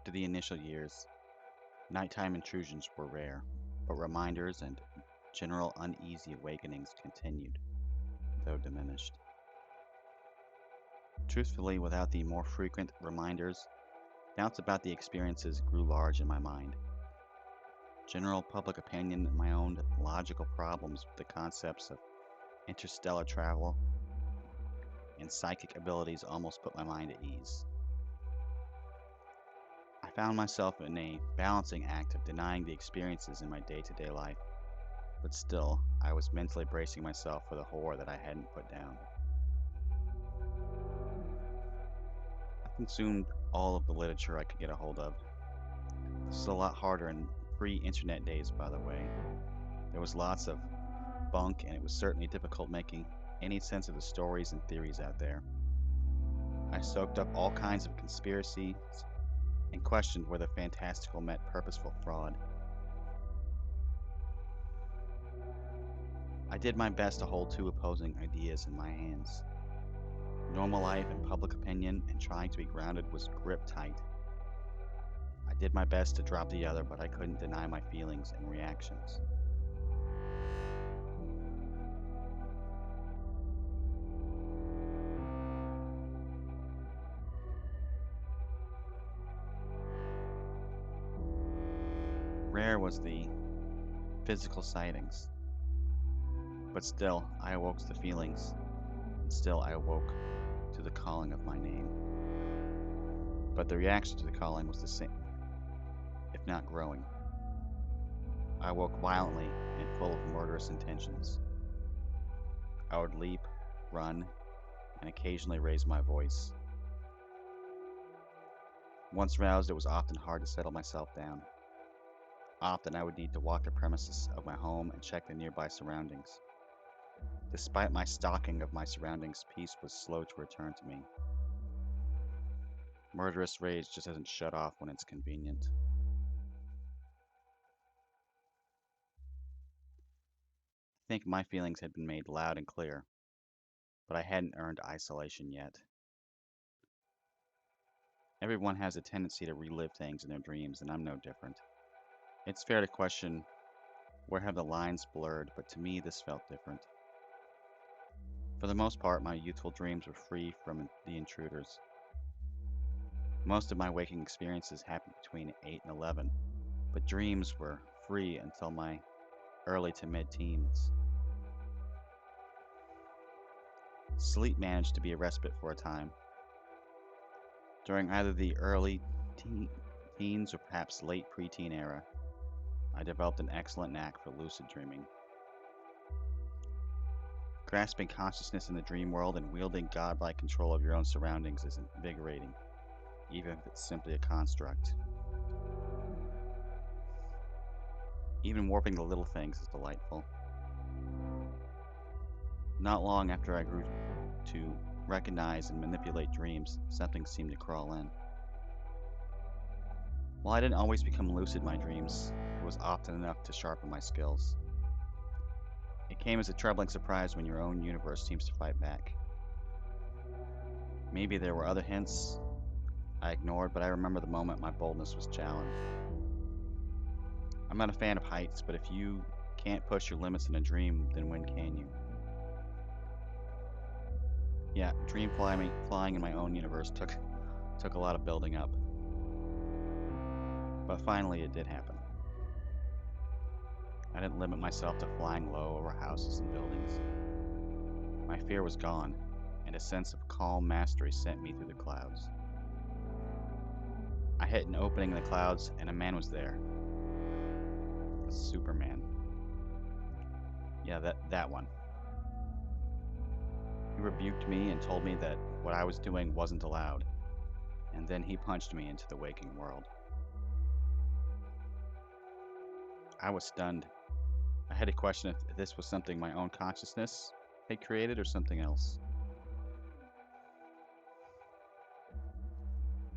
After the initial years, nighttime intrusions were rare, but reminders and general uneasy awakenings continued, though diminished. Truthfully, without the more frequent reminders, doubts about the experiences grew large in my mind. General public opinion and my own logical problems with the concepts of interstellar travel and psychic abilities almost put my mind at ease. I found myself in a balancing act of denying the experiences in my day to day life, but still, I was mentally bracing myself for the horror that I hadn't put down. I consumed all of the literature I could get a hold of. This was a lot harder in pre internet days, by the way. There was lots of bunk, and it was certainly difficult making any sense of the stories and theories out there. I soaked up all kinds of conspiracies and questioned whether fantastical met purposeful fraud. I did my best to hold two opposing ideas in my hands. Normal life and public opinion, and trying to be grounded was gripped tight. I did my best to drop the other, but I couldn't deny my feelings and reactions. Rare was the physical sightings, but still I awoke to the feelings, and still I awoke to the calling of my name. But the reaction to the calling was the same, if not growing. I awoke violently and full of murderous intentions. I would leap, run, and occasionally raise my voice. Once roused, it was often hard to settle myself down. Often I would need to walk the premises of my home and check the nearby surroundings. Despite my stalking of my surroundings, peace was slow to return to me. Murderous rage just doesn't shut off when it's convenient. I think my feelings had been made loud and clear, but I hadn't earned isolation yet. Everyone has a tendency to relive things in their dreams, and I'm no different. It's fair to question where have the lines blurred, but to me this felt different. For the most part, my youthful dreams were free from the intruders. Most of my waking experiences happened between 8 and 11, but dreams were free until my early to mid teens. Sleep managed to be a respite for a time. During either the early teen- teens or perhaps late preteen era, I developed an excellent knack for lucid dreaming. Grasping consciousness in the dream world and wielding godlike control of your own surroundings is invigorating, even if it's simply a construct. Even warping the little things is delightful. Not long after I grew to recognize and manipulate dreams, something seemed to crawl in. While I didn't always become lucid in my dreams, it was often enough to sharpen my skills. It came as a troubling surprise when your own universe seems to fight back. Maybe there were other hints I ignored, but I remember the moment my boldness was challenged. I'm not a fan of heights, but if you can't push your limits in a dream, then when can you? Yeah, flying in my own universe took a lot of building up, but finally it did happen. I didn't limit myself to flying low over houses and buildings. My fear was gone, and a sense of calm mastery sent me through the clouds. I hit an opening in the clouds, and a man was there. Superman. Yeah, that one. He rebuked me and told me that what I was doing wasn't allowed, and then he punched me into the waking world. I was stunned. I had to question if this was something my own consciousness had created or something else.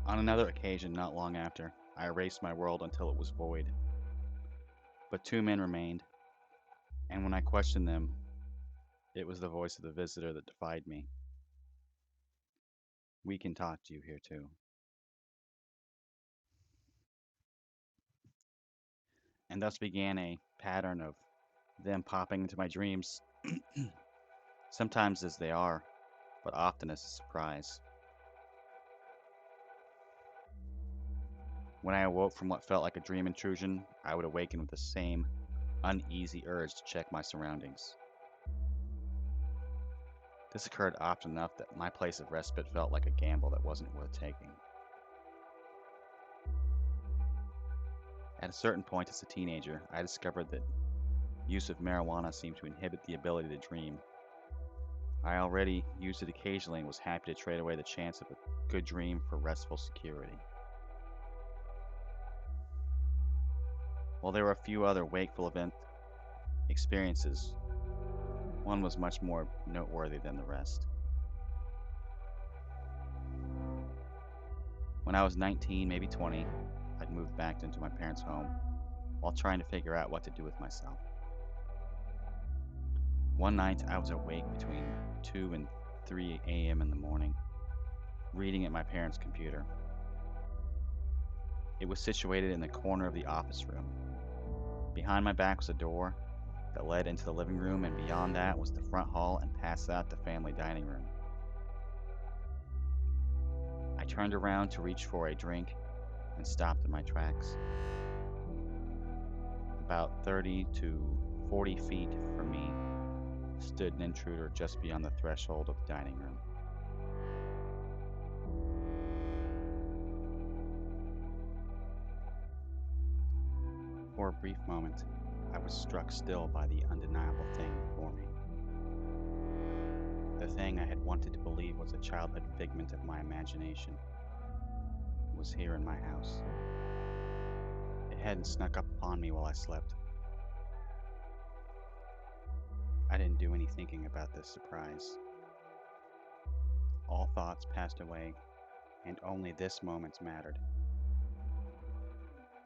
On another occasion, not long after, I erased my world until it was void. But two men remained, and when I questioned them, it was the voice of the visitor that defied me. We can talk to you here too. and thus began a pattern of them popping into my dreams, sometimes as they are, but often as a surprise. When I awoke from what felt like a dream intrusion, I would awaken with the same uneasy urge to check my surroundings. This occurred often enough that my place of respite felt like a gamble that wasn't worth taking. At a certain point as a teenager, I discovered that use of marijuana seemed to inhibit the ability to dream. I already used it occasionally and was happy to trade away the chance of a good dream for restful security. While there were a few other wakeful event experiences, one was much more noteworthy than the rest. When I was 19, maybe 20, I'd moved back into my parents' home while trying to figure out what to do with myself. One night, I was awake between 2 and 3 a.m. in the morning, reading at my parents' computer. It was situated in the corner of the office room. Behind my back was a door that led into the living room, and beyond that was the front hall and past that the family dining room. I turned around to reach for a drink and stopped in my tracks. About 30 to 40 feet from me stood an intruder just beyond the threshold of the dining room. For a brief moment, I was struck still by the undeniable thing before me. The thing I had wanted to believe was a childhood figment of my imagination was here in my house. It hadn't snuck up upon me while I slept. I didn't do any thinking about this surprise. All thoughts passed away, and only this moment mattered.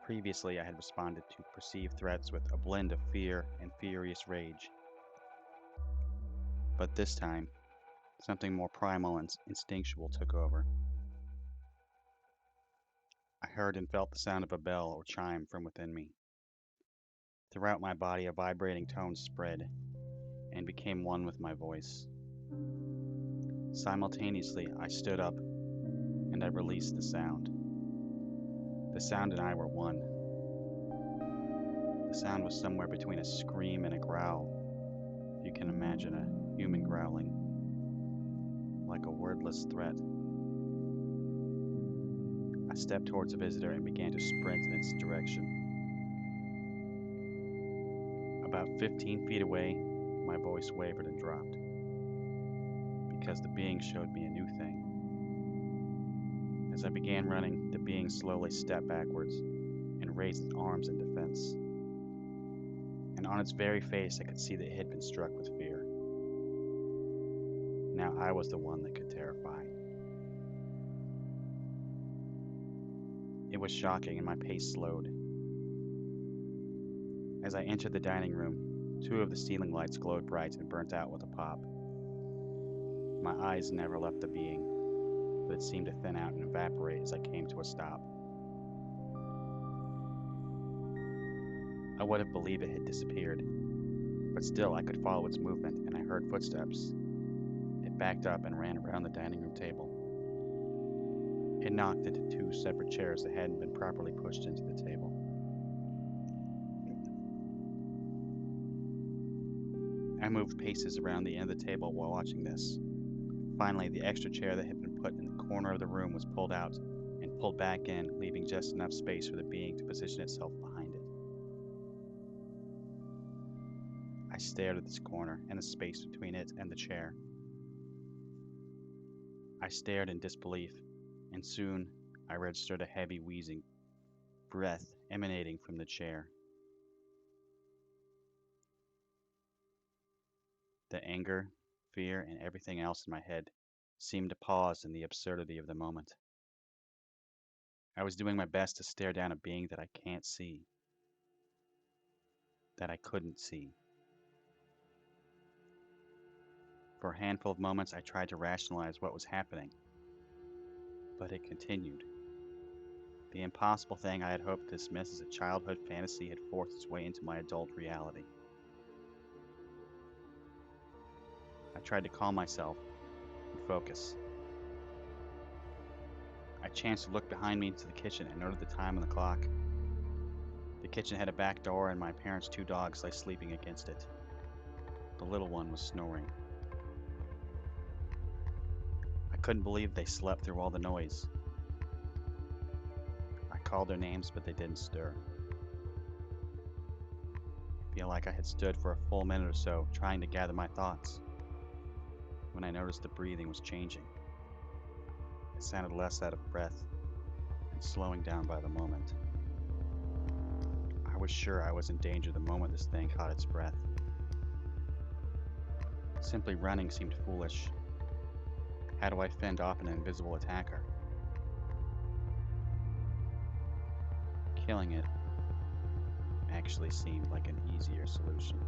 Previously, I had responded to perceived threats with a blend of fear and furious rage. But this time, something more primal and instinctual took over. I heard and felt the sound of a bell or chime from within me. Throughout my body, a vibrating tone spread and became one with my voice. Simultaneously, I stood up and I released the sound. The sound and I were one. The sound was somewhere between a scream and a growl, if you can imagine a human growling, like a wordless threat. I stepped towards the visitor and began to sprint in its direction. About 15 feet away, my voice wavered and dropped, because the being showed me a new thing. As I began running, the being slowly stepped backwards and raised its arms in defense. And on its very face, I could see that it had been struck with fear. Now I was the one that could terrify. It was shocking, and my pace slowed. As I entered the dining room, 2 of the ceiling lights glowed bright and burnt out with a pop. My eyes never left the being, but it seemed to thin out and evaporate as I came to a stop. I would have believed it had disappeared, but still I could follow its movement, and I heard footsteps. It backed up and ran around the dining room table. It knocked into 2 separate chairs that hadn't been properly pushed into the table. I moved paces around the end of the table while watching this. Finally, the extra chair that had been put in the corner of the room was pulled out and pulled back in, leaving just enough space for the being to position itself behind it. I stared at this corner and the space between it and the chair. I stared in disbelief, and soon I registered a heavy wheezing breath emanating from the chair. The anger, fear, and everything else in my head seemed to pause in the absurdity of the moment. I was doing my best to stare down a being that I can't see, that I couldn't see. For a handful of moments, I tried to rationalize what was happening, but it continued. The impossible thing I had hoped to dismiss as a childhood fantasy had forced its way into my adult reality. I tried to calm myself and focus. I chanced to look behind me into the kitchen and noted the time on the clock. The kitchen had a back door, and my parents' two dogs lay sleeping against it. The little one was snoring. I couldn't believe they slept through all the noise. I called their names, but they didn't stir. I feel like I had stood for a full minute or so, trying to gather my thoughts, when I noticed the breathing was changing. It sounded less out of breath and slowing down by the moment. I was sure I was in danger the moment this thing caught its breath. Simply running seemed foolish. How do I fend off an invisible attacker? Killing it actually seemed like an easier solution.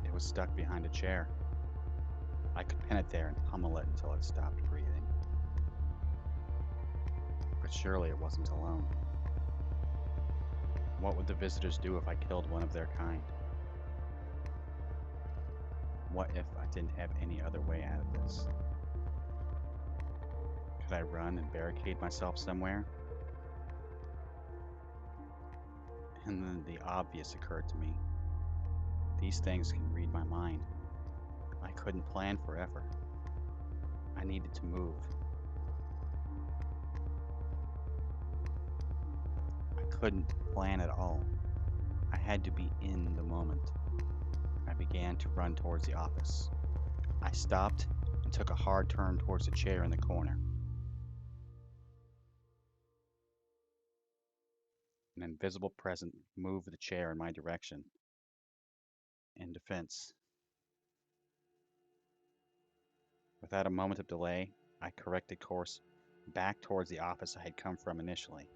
It was stuck behind a chair. I could pin it there and pummel it until it stopped breathing. But surely it wasn't alone. What would the visitors do if I killed one of their kind? What if I didn't have any other way out of this? Could I run and barricade myself somewhere? And then the obvious occurred to me. These things can read my mind. I couldn't plan forever. I needed to move. I couldn't plan at all. I had to be in the moment. I began to run towards the office. I stopped and took a hard turn towards the chair in the corner. An invisible presence moved the chair in my direction. In defense. Without a moment of delay, I corrected course back towards the office I had come from initially.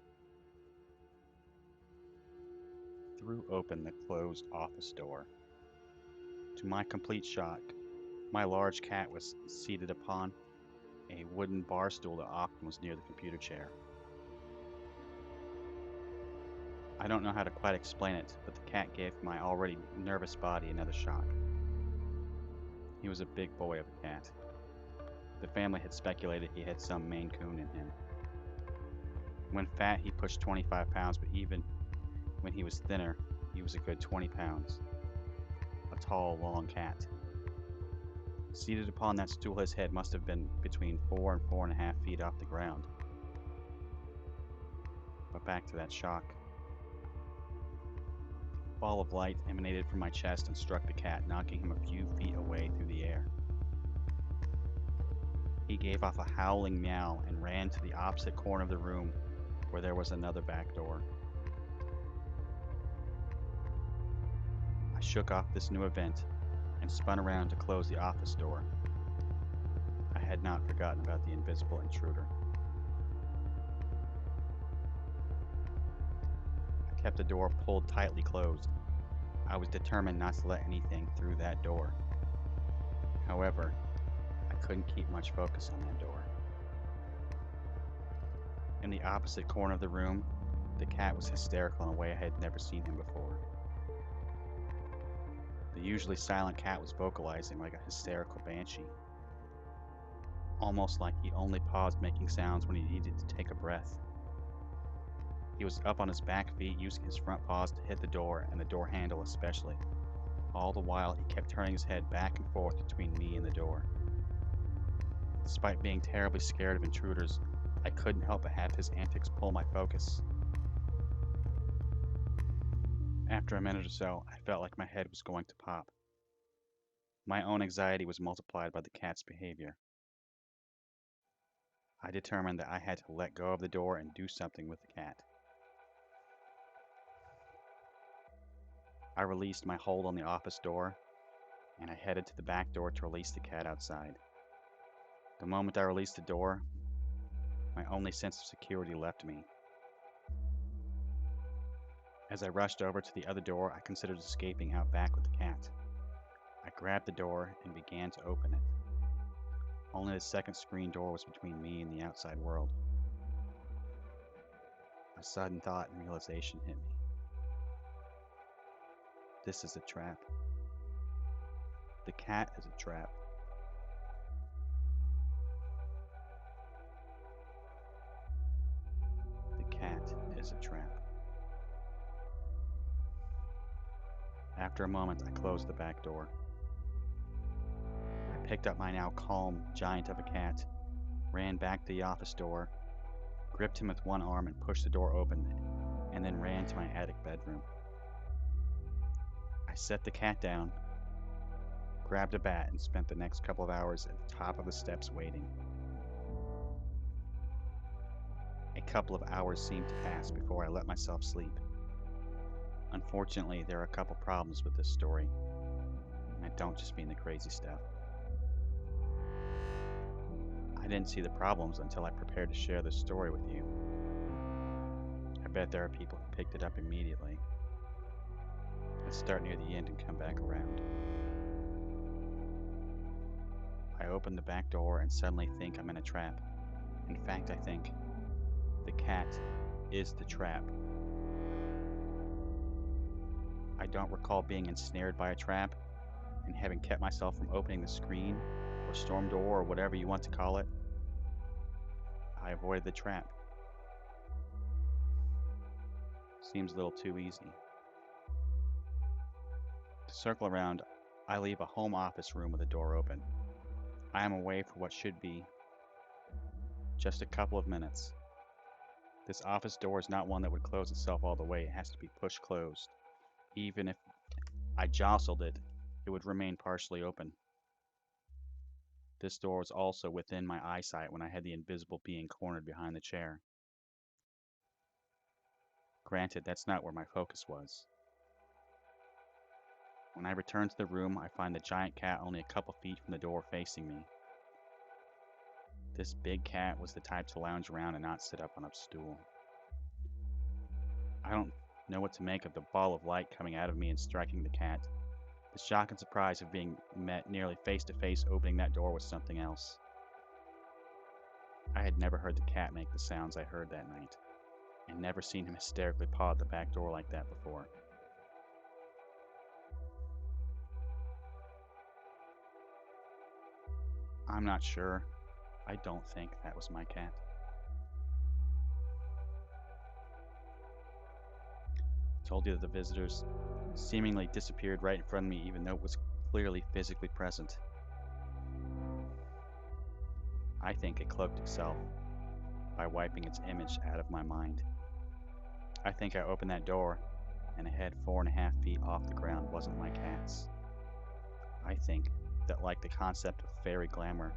Threw open the closed office door. To my complete shock, my large cat was seated upon a wooden bar stool that often was near the computer chair. I don't know how to quite explain it, but the cat gave my already nervous body another shock. He was a big boy of a cat. The family had speculated he had some Maine Coon in him. When fat, he pushed 25 pounds, but even when he was thinner, he was a good 20 pounds. A tall, long cat. Seated upon that stool, his head must have been between 4 and 4.5 feet off the ground. But back to that shock. A ball of light emanated from my chest and struck the cat, knocking him a few feet away through the air. He gave off a howling meow and ran to the opposite corner of the room, where there was another back door. I shook off this new event and spun around to close the office door. I had not forgotten about the invisible intruder. I kept the door pulled tightly closed. I was determined not to let anything through that door. However, I couldn't keep much focus on that door. In the opposite corner of the room, the cat was hysterical in a way I had never seen him before. The usually silent cat was vocalizing like a hysterical banshee. Almost like he only paused making sounds when he needed to take a breath. He was up on his back feet, using his front paws to hit the door, and the door handle especially. All the while, he kept turning his head back and forth between me and the door. Despite being terribly scared of intruders, I couldn't help but have his antics pull my focus. After a minute or so, I felt like my head was going to pop. My own anxiety was multiplied by the cat's behavior. I determined that I had to let go of the door and do something with the cat. I released my hold on the office door, and I headed to the back door to release the cat outside. The moment I released the door, my only sense of security left me. As I rushed over to the other door, I considered escaping out back with the cat. I grabbed the door and began to open it. Only the second screen door was between me and the outside world. A sudden thought and realization hit me. This is a trap. The cat is a trap. The cat is a trap. After a moment, I closed the back door. I picked up my now calm giant of a cat, ran back to the office door, gripped him with one arm and pushed the door open, and then ran to my attic bedroom. I set the cat down, grabbed a bat, and spent the next couple of hours at the top of the steps waiting. A couple of hours seemed to pass before I let myself sleep. Unfortunately, there are a couple problems with this story, and I don't just mean the crazy stuff. I didn't see the problems until I prepared to share this story with you. I bet there are people who picked it up immediately. Let's start near the end and come back around. I open the back door and suddenly think I'm in a trap. In fact, I think the cat is the trap. I don't recall being ensnared by a trap and having kept myself from opening the screen or storm door or whatever you want to call it. I avoided the trap. Seems a little too easy. To circle around, I leave a home office room with the door open. I am away for what should be just a couple of minutes. This office door is not one that would close itself all the way. It has to be pushed closed. Even if I jostled it, it would remain partially open. This door was also within my eyesight when I had the invisible being cornered behind the chair. Granted, that's not where my focus was. When I return to the room, I find the giant cat only a couple feet from the door facing me. This big cat was the type to lounge around and not sit up on a stool. I don't know what to make of the ball of light coming out of me and striking the cat. The shock and surprise of being met nearly face to face opening that door was something else. I had never heard the cat make the sounds I heard that night, and never seen him hysterically paw at the back door like that before. I'm not sure. I don't think that was my cat. I told you that the visitors seemingly disappeared right in front of me, even though it was clearly physically present. I think it cloaked itself by wiping its image out of my mind. I think I opened that door and a head 4.5 feet off the ground wasn't my cat's. I think that, like the concept of fairy glamour,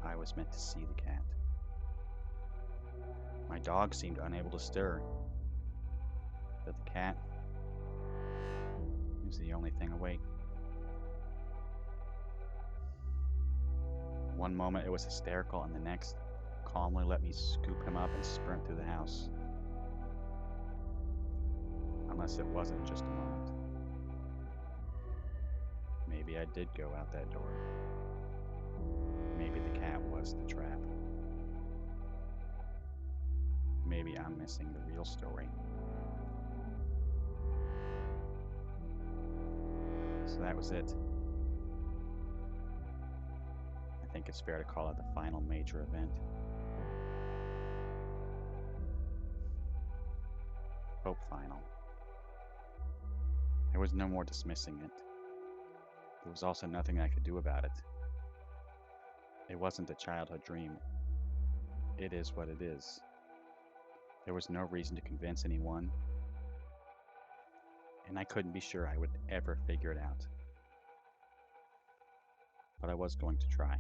I was meant to see the cat. My dog seemed unable to stir, but the cat was the only thing awake. One moment it was hysterical, and the next calmly let me scoop him up and sprint through the house. Unless it wasn't just a moment. Maybe I did go out that door. Maybe the cat was the trap. Maybe I'm missing the real story. So that was it. I think it's fair to call it the final major event. Hope final. There was no more dismissing it. There was also nothing I could do about it. It wasn't a childhood dream. It is what it is. There was no reason to convince anyone, and I couldn't be sure I would ever figure it out. But I was going to try.